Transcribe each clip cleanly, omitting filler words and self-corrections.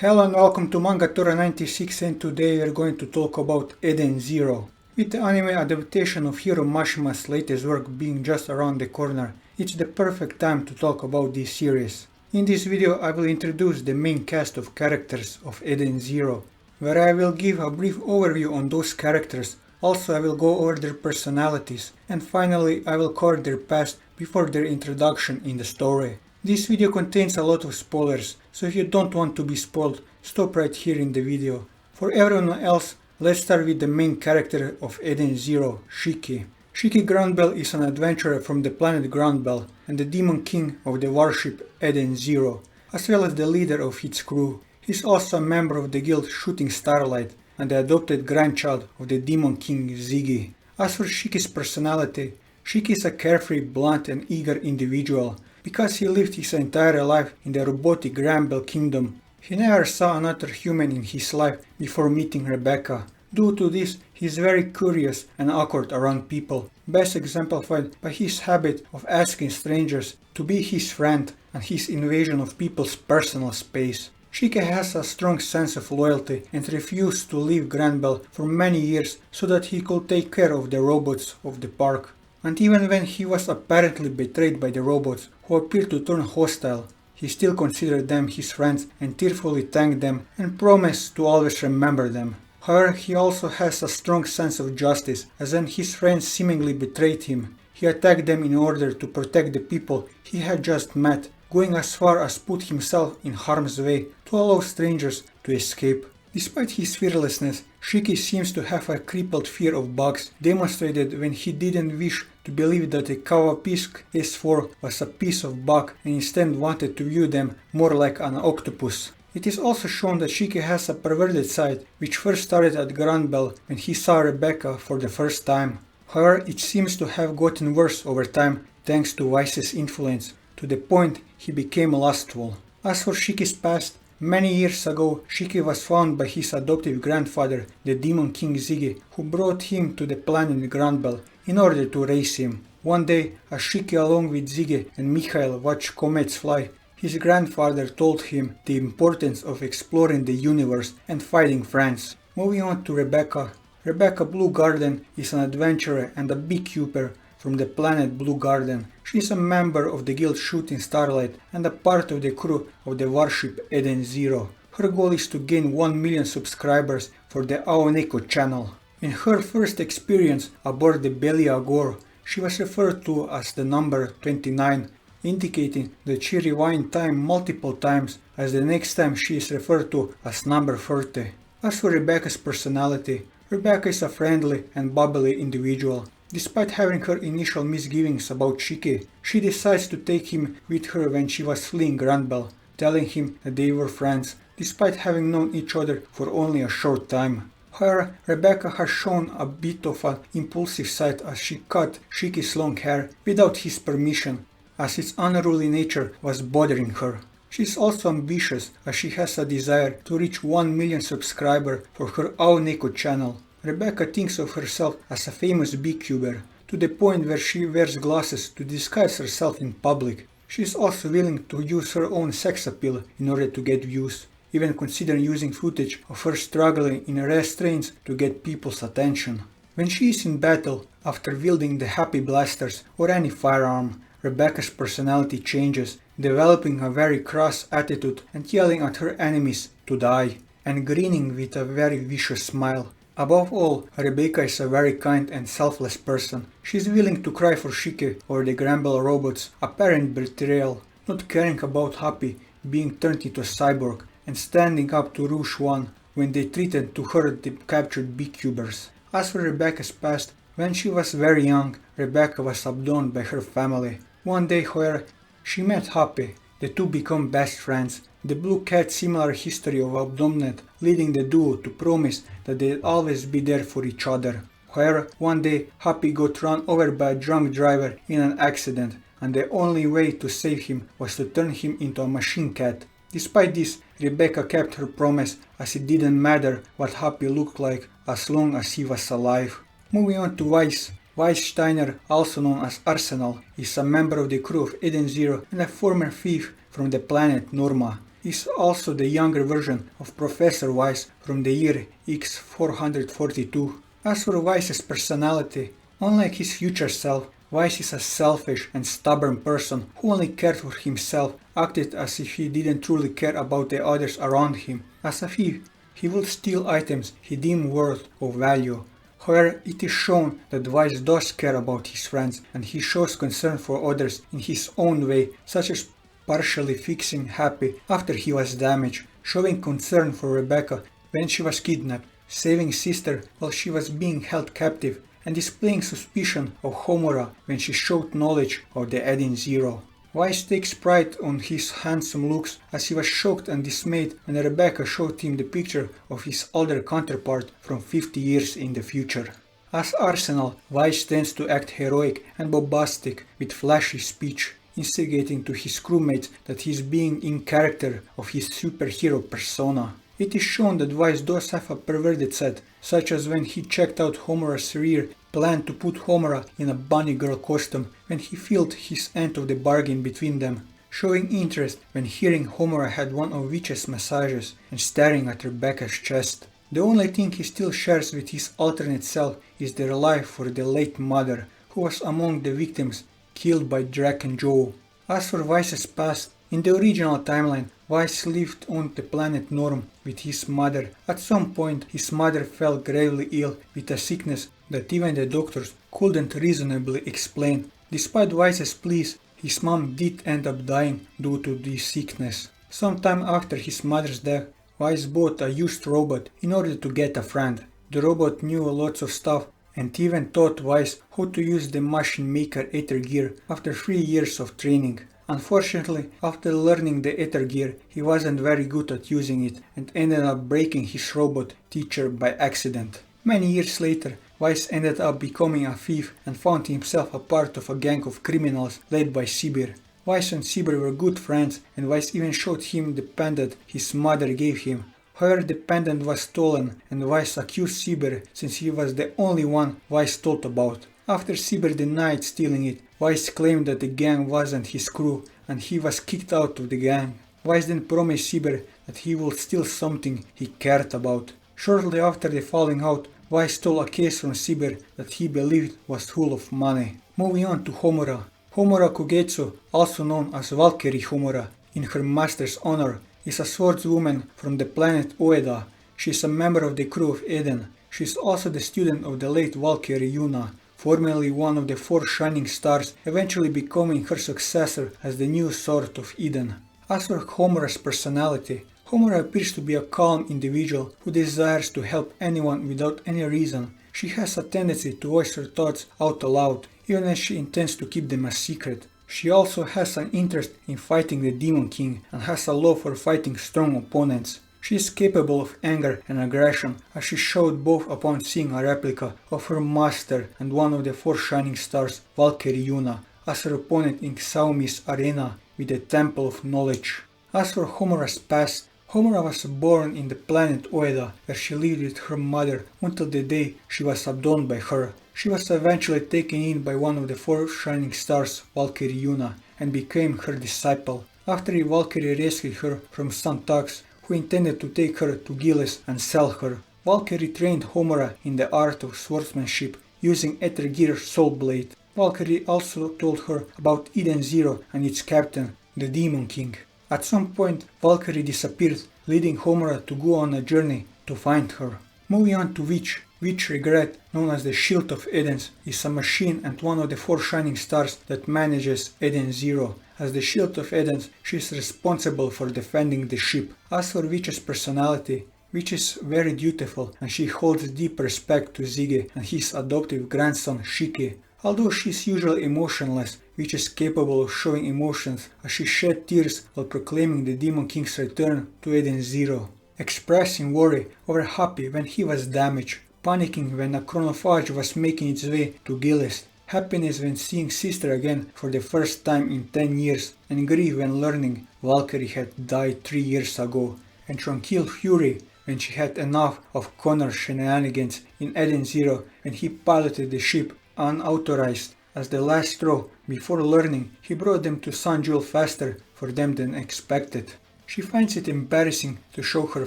Hello and welcome to Manga Tora 96, and today we are going to talk about Eden Zero. With the anime adaptation of Hiro Mashima's latest work being just around the corner, it's the perfect time to talk about this series. In this video I will introduce the main cast of characters of Eden Zero, where I will give a brief overview on those characters. Also I will go over their personalities, and finally I will cover their past before their introduction in the story. This video contains a lot of spoilers, so if you don't want to be spoiled, stop right here in the video. For everyone else, let's start with the main character of Eden Zero, Shiki. Shiki Granbell is an adventurer from the planet Granbell and the demon king of the warship Eden Zero, as well as the leader of its crew. He is also a member of the guild Shooting Starlight and the adopted grandchild of the demon king Ziggy. As for Shiki's personality, Shiki is a carefree, blunt and eager individual. Because he lived his entire life in the robotic Granbell kingdom, he never saw another human in his life before meeting Rebecca. Due to this, he is very curious and awkward around people, best exemplified by his habit of asking strangers to be his friend and his invasion of people's personal space. Shiki has a strong sense of loyalty and refused to leave Granbell for many years so that he could take care of the robots of the park. And even when he was apparently betrayed by the robots, who appeared to turn hostile, he still considered them his friends and tearfully thanked them and promised to always remember them. However, he also has a strong sense of justice, as when his friends seemingly betrayed him, he attacked them in order to protect the people he had just met, going as far as put himself in harm's way to allow strangers to escape. Despite his fearlessness, Shiki seems to have a crippled fear of bugs, demonstrated when he didn't wish to believe that the Kawapisk S4 was a piece of bug and instead wanted to view them more like an octopus. It is also shown that Shiki has a perverted side, which first started at Granbell when he saw Rebecca for the first time. However, it seems to have gotten worse over time thanks to Weisz's influence, to the point he became lustful. As for Shiki's past, many years ago, Shiki was found by his adoptive grandfather, the demon king Ziggy, who brought him to the planet Granbell in order to raise him. One day, as Shiki along with Ziggy and Mikhail watched comets fly, his grandfather told him the importance of exploring the universe and finding friends. Moving on to Rebecca. Rebecca Bluegarden is an adventurer and a beekeeper from the planet Bluegarden. She is a member of the guild Shooting Starlight and a part of the crew of the warship Eden Zero. Her goal is to gain 1 million subscribers for the Aoneko channel. In her first experience aboard the Belia Gore, she was referred to as the number 29, indicating that she rewind time multiple times, as the next time she is referred to as number 30. As for Rebecca's personality, Rebecca is a friendly and bubbly individual. Despite having her initial misgivings about Shiki, she decides to take him with her when she was fleeing Granbell, telling him that they were friends, despite having known each other for only a short time. However, Rebecca has shown a bit of an impulsive side as she cut Shiki's long hair without his permission, as its unruly nature was bothering her. She is also ambitious, as she has a desire to reach 1 million subscribers for her Aoneko channel. Rebecca thinks of herself as a famous beekeeper, to the point where she wears glasses to disguise herself in public. She is also willing to use her own sex appeal in order to get views, even considering using footage of her struggling in restraints to get people's attention. When she is in battle, after wielding the happy blasters or any firearm, Rebecca's personality changes, developing a very cross attitude and yelling at her enemies to die, and grinning with a very vicious smile. Above all, Rebecca is a very kind and selfless person. She is willing to cry for Shiki or the Granbell robots' apparent betrayal, not caring about Happy being turned into a cyborg, and standing up to Rouge One when they treated to her the captured beekeepers. As for Rebecca's past, when she was very young, Rebecca was abandoned by her family. One day, however, she met Happy. The two become best friends. The Blue Cat's similar history of abandonment leading the duo to promise that they'd always be there for each other. However, one day Happy got run over by a drunk driver in an accident, and the only way to save him was to turn him into a machine cat. Despite this, Rebecca kept her promise, as it didn't matter what Happy looked like as long as he was alive. Moving on to Weisz. Weisz Steiner, also known as Arsenal, is a member of the crew of Eden Zero and a former thief from the planet Norma. is also the younger version of Professor Weisz from the year X442. As for Weisz's personality, unlike his future self, Weisz is a selfish and stubborn person who only cared for himself, acted as if he didn't truly care about the others around him, as if he would steal items he deemed worth of value. However, it is shown that Weisz does care about his friends, and he shows concern for others in his own way, such as partially fixing Happy after he was damaged, showing concern for Rebecca when she was kidnapped, saving Sister while she was being held captive, and displaying suspicion of Homura when she showed knowledge of the Eden Zero. Weisz takes pride on his handsome looks, as he was shocked and dismayed when Rebecca showed him the picture of his older counterpart from 50 years in the future. As Arsenal, Weisz tends to act heroic and bombastic with flashy speech, instigating to his crewmates that he is being in character of his superhero persona. It is shown that Weisz does have a perverted side, such as when he checked out Homura's rear, planned to put Homura in a bunny girl costume when he felt his end of the bargain between them, showing interest when hearing Homura had one of Witch's massages and staring at Rebecca's chest. The only thing he still shares with his alternate self is their life for the late mother, who was among the victims killed by Draken Joe. As for Weisz's past, in the original timeline, Weisz lived on the planet Norm with his mother. At some point, his mother fell gravely ill with a sickness that even the doctors couldn't reasonably explain. Despite Weisz's pleas, his mom did end up dying due to this sickness. Sometime after his mother's death, Weisz bought a used robot in order to get a friend. The robot knew lots of stuff and even taught Weisz how to use the machine maker Ether Gear after 3 years of training. Unfortunately, after learning the Ether Gear, he wasn't very good at using it and ended up breaking his robot teacher by accident. Many years later, Weisz ended up becoming a thief and found himself a part of a gang of criminals led by Sibir. Weisz and Sibir were good friends, and Weisz even showed him the pendant his mother gave him. However, the pendant was stolen, and Weisz accused Sibir since he was the only one Weisz thought about. After Sibir denied stealing it, Weisz claimed that the gang wasn't his crew, and he was kicked out of the gang. Weisz then promised Sibir that he would steal something he cared about. Shortly after the falling out, Weisz stole a case from Sibir that he believed was full of money. Moving on to Homura. Homura Kogetsu, also known as Valkyrie Homura, in her master's honor, is a swordswoman from the planet Ueda. She is a member of the crew of Eden. She is also the student of the late Valkyrie Yuna, formerly one of the 4 shining stars, eventually becoming her successor as the new Sword of Eden. As for Homura's personality, Homura appears to be a calm individual who desires to help anyone without any reason. She has a tendency to voice her thoughts out aloud, even as she intends to keep them a secret. She also has an interest in fighting the Demon King and has a love for fighting strong opponents. She is capable of anger and aggression, as she showed both upon seeing a replica of her master and one of the 4 shining stars, Valkyrie Yuna, as her opponent in Xiaomi's arena with the Temple of Knowledge. As for Homura's past, Homura was born in the planet Ueda, where she lived with her mother until the day she was abducted by her. She was eventually taken in by one of the 4 shining stars, Valkyrie Yuna, and became her disciple. After Valkyrie rescued her from some thugs who intended to take her to Gilles and sell her, Valkyrie trained Homura in the art of swordsmanship using Ether Gear Soul Blade. Valkyrie also told her about Eden Zero and its captain, the Demon King. At some point, Valkyrie disappeared, leading Homura to go on a journey to find her. Moving on to Witch. Witch Regret, known as the Shield of Edens, is a machine and one of the 4 shining stars that manages Eden Zero. As the Shield of Edens, she is responsible for defending the ship. As for Witch's personality, Witch is very dutiful and she holds deep respect to Ziggy and his adoptive grandson Shiki. Although she is usually emotionless, Witch is capable of showing emotions as she shed tears while proclaiming the Demon King's return to Eden Zero, expressing worry over Happy when he was damaged, panicking when a chronophage was making its way to Gilles, happiness when seeing Sister again for the first time in 10 years, and grief when learning Valkyrie had died 3 years ago, and tranquil fury when she had enough of Connor's shenanigans in Eden Zero when he piloted the ship unauthorized as the last straw before learning he brought them to Sun Jewel faster for them than expected. She finds it embarrassing to show her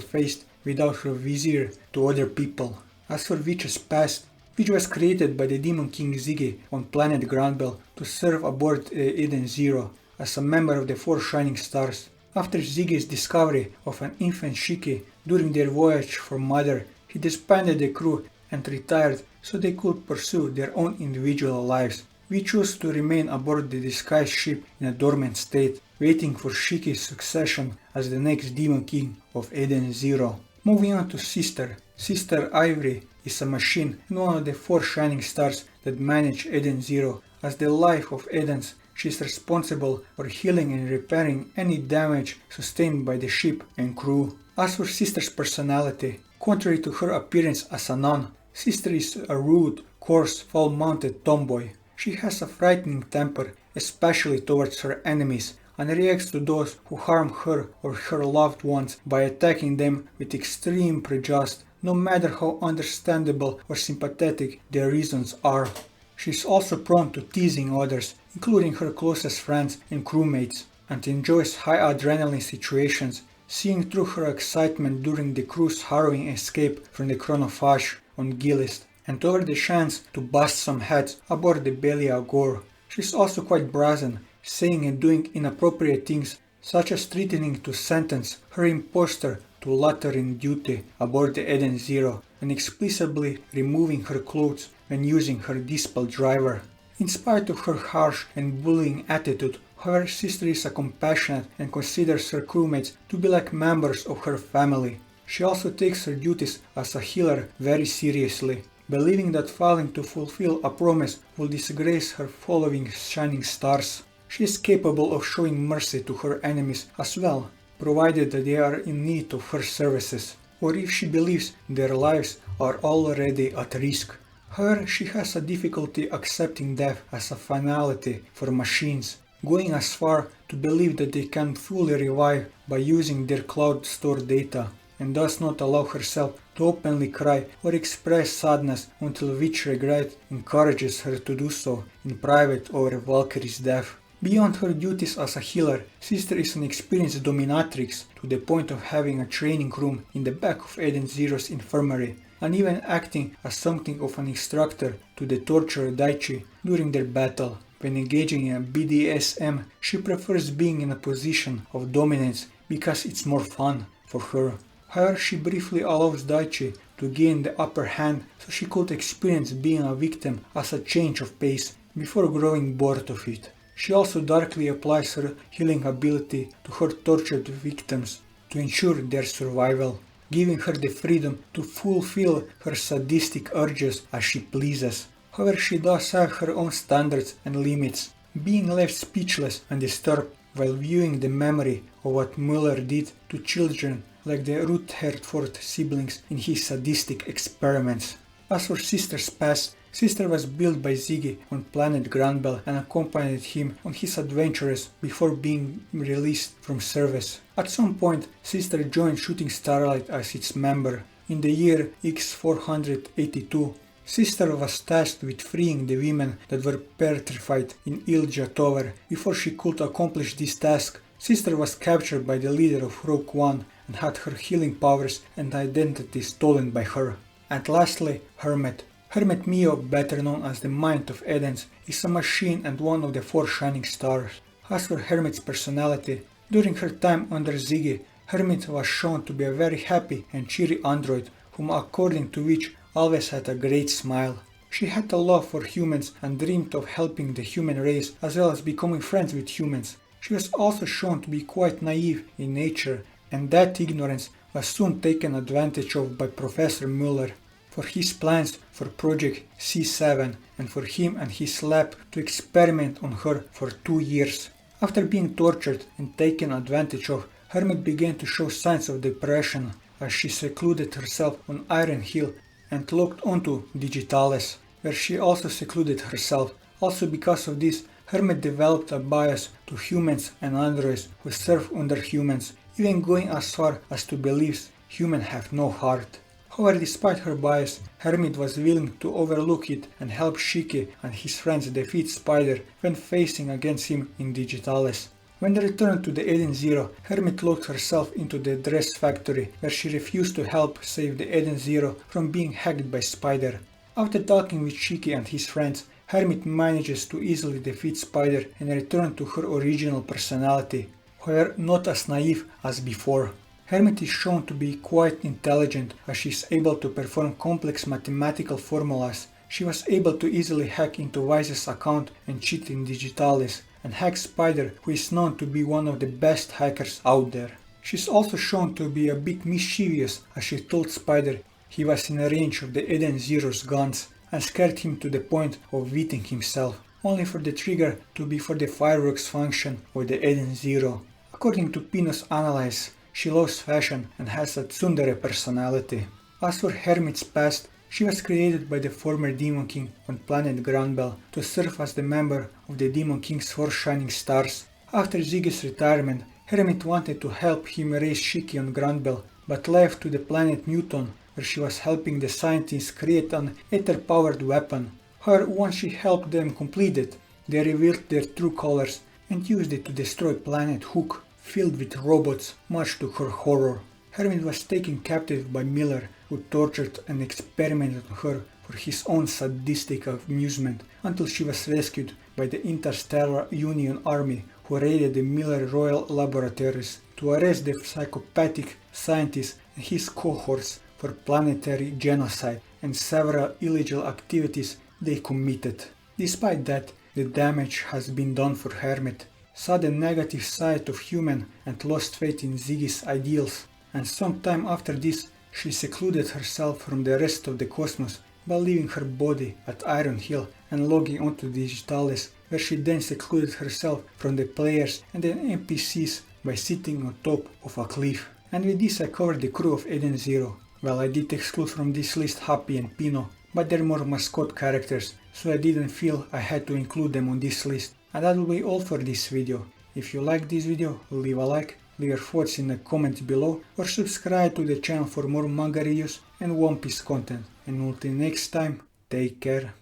face without her vizier to other people. As for Witch's past, Witch was created by the Demon King Ziggy on planet Granbell to serve aboard Eden Zero as a member of the Four Shining Stars. After Ziggy's discovery of an infant Shiki during their voyage for Mother, he disbanded the crew and retired so they could pursue their own individual lives. We chose to remain aboard the disguised ship in a dormant state, waiting for Shiki's succession as the next Demon King of Eden Zero. Moving on to Sister. Sister Ivry is a machine and one of the Four Shining Stars that manage Eden Zero. As the life of Edens, she is responsible for healing and repairing any damage sustained by the ship and crew. As for Sister's personality, contrary to her appearance as a nun, Sister is a rude, coarse, foul-mouthed tomboy. She has a frightening temper, especially towards her enemies, and reacts to those who harm her or her loved ones by attacking them with extreme prejudice, no matter how understandable or sympathetic their reasons are. She is also prone to teasing others, including her closest friends and crewmates, and enjoys high adrenaline situations, seeing through her excitement during the crew's harrowing escape from the chronophage on Gilist, and over the chance to bust some heads aboard the Belia Gore. She is also quite brazen, saying and doing inappropriate things, such as threatening to sentence her imposter to lateran duty aboard the Eden Zero, and explicitly removing her clothes when using her dispel driver. In spite of her harsh and bullying attitude, however, Sister is a compassionate and considers her crewmates to be like members of her family. She also takes her duties as a healer very seriously, believing that failing to fulfill a promise will disgrace her following shining stars. She is capable of showing mercy to her enemies as well, provided that they are in need of her services, or if she believes their lives are already at risk. However, she has a difficulty accepting death as a finality for machines, going as far to believe that they can fully revive by using their cloud stored data, and does not allow herself to openly cry or express sadness until Witch regret encourages her to do so in private over Valkyrie's death. Beyond her duties as a healer, Sister is an experienced dominatrix to the point of having a training room in the back of Eden Zero's infirmary, and even acting as something of an instructor to the torturer Daichi during their battle. When engaging in a BDSM, she prefers being in a position of dominance because it's more fun for her. However, she briefly allows Daichi to gain the upper hand so she could experience being a victim as a change of pace before growing bored of it. She also darkly applies her healing ability to her tortured victims to ensure their survival, giving her the freedom to fulfill her sadistic urges as she pleases. However, she does have her own standards and limits, being left speechless and disturbed while viewing the memory of what Muller did to children like the Rutherford siblings in his sadistic experiments. As for Sister's past, Sister was built by Ziggy on planet Granbell and accompanied him on his adventures before being released from service. At some point, Sister joined Shooting Starlight as its member. In the year X482, Sister was tasked with freeing the women that were petrified in Ilja Tower. Before she could accomplish this task, Sister was captured by the leader of Rogue One and had her healing powers and identity stolen by her. And lastly, Hermit. Hermit Mio, better known as the Mind of Edens, is a machine and one of the Four Shining Stars. As for Hermit's personality, during her time under Ziggy, Hermit was shown to be a very happy and cheery android, whom according to Witch always had a great smile. She had a love for humans and dreamed of helping the human race as well as becoming friends with humans. She was also shown to be quite naive in nature, and that ignorance was soon taken advantage of by Professor Muller for his plans for Project C7 and for him and his lab to experiment on her for 2 years. After being tortured and taken advantage of, Hermit began to show signs of depression as she secluded herself on Iron Hill and logged onto Digitalis, where she also secluded herself. Also because of this, Hermit developed a bias to humans and androids who serve under humans, even going as far as to believe humans have no heart. However, despite her bias, Hermit was willing to overlook it and help Shiki and his friends defeat Spider when facing against him in Digitalis. When they returned to the Eden Zero, Hermit locked herself into the dress factory, where she refused to help save the Eden Zero from being hacked by Spider. After talking with Shiki and his friends, Hermit manages to easily defeat Spider and return to her original personality, however not as naive as before. Hermit is shown to be quite intelligent as she is able to perform complex mathematical formulas. She was able to easily hack into Weisz's account and cheat in Digitalis, and hack Spider, who is known to be one of the best hackers out there. She is also shown to be a bit mischievous as she told Spider he was in range of the Eden Zero's guns and scared him to the point of beating himself, only for the trigger to be for the fireworks function of the Eden Zero. According to Pino's analysis, she loves fashion and has a tsundere personality. As for Hermit's past, she was created by the former Demon King on planet Granbell to serve as the member of the Demon King's 4 Shining Stars. After Ziggy's retirement, Hermit wanted to help him raise Shiki on Granbell, but left to the planet Newton, where she was helping the scientists create an ether-powered weapon. However, once she helped them complete it, they revealed their true colors and used it to destroy planet Hook, filled with robots, much to her horror. Hermit was taken captive by Miller, who tortured and experimented on her for his own sadistic amusement, until she was rescued by the Interstellar Union Army, who raided the Miller Royal Laboratories to arrest the psychopathic scientist and his cohorts for planetary genocide and several illegal activities they committed. Despite that, the damage has been done for Hermit, saw the negative side of human and lost faith in Ziggy's ideals, and sometime after this she secluded herself from the rest of the cosmos by leaving her body at Iron Hill and logging onto Digitalis, where she then secluded herself from the players and the NPCs by sitting on top of a cliff. And with this I covered the crew of Eden Zero. Well, I did exclude from this list Happy and Pino, but they're more mascot characters, so I didn't feel I had to include them on this list. And that will be all for this video. If you liked this video, leave a like, leave your thoughts in the comments below, or subscribe to the channel for more manga reviews and One Piece content. And until next time, take care.